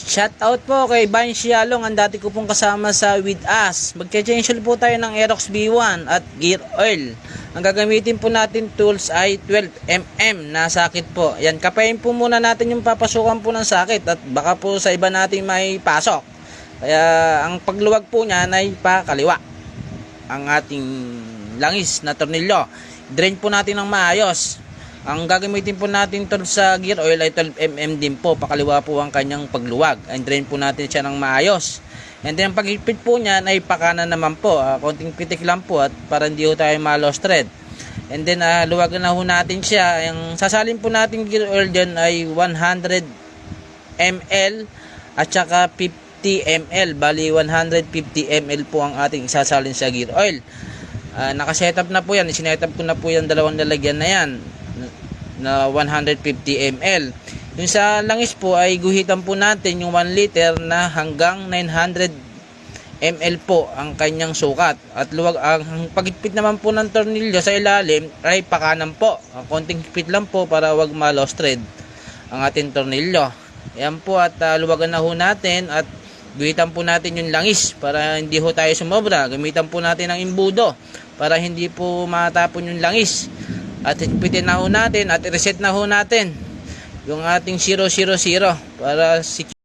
Shout out po kay Vance Yalong, ang dati ko pong kasama sa With Us. Magche-change oil po tayo ng Aerox B1 at gear oil. Ang gagamitin po natin tools ay 12mm na sakit po. Yan, kapayin po muna natin yung papasukan po ng sakit at baka po sa iba natin may pasok. Kaya ang pagluwag po niya ay pakaliwa. Ang ating langis na tornilyo. Drain po natin ng maayos. Ang gagamitin po natin tol sa gear oil ay 12mm din po. Pakaliwa po ang kanyang pagluwag. And drain po natin siya ng maayos. And then ang paghigpit po niyan ay pakanan naman po. Konting pitik lang po at para hindi ho tayo ma-lost thread. And then luwagan na ho natin siya. Ang sasalin po natin gear oil dyan ay 100 ml at saka 50 ml. Bali 150 ml po ang ating sasalin sa gear oil. Nakasetup na po yan. Sinetup ko na po yan dalawang lalagyan na yan na 150 ml. Yung sa langis po ay guhitan po natin yung 1 liter na hanggang 900 ml po ang kanyang sukat. At luwag ang paghigpit naman po ng tornilyo sa ilalim ay pakanan po. Konting higpit lang po para wag ma-lost thread ang ating tornilyo. Ayan po at luwagan na ho natin at guhitan po natin yung langis para hindi ho tayo sumobra. Gamitan po natin ang imbudo para hindi po matapon yung langis. At higpitin na ho natin at reset na ho natin yung ating 000 para secure.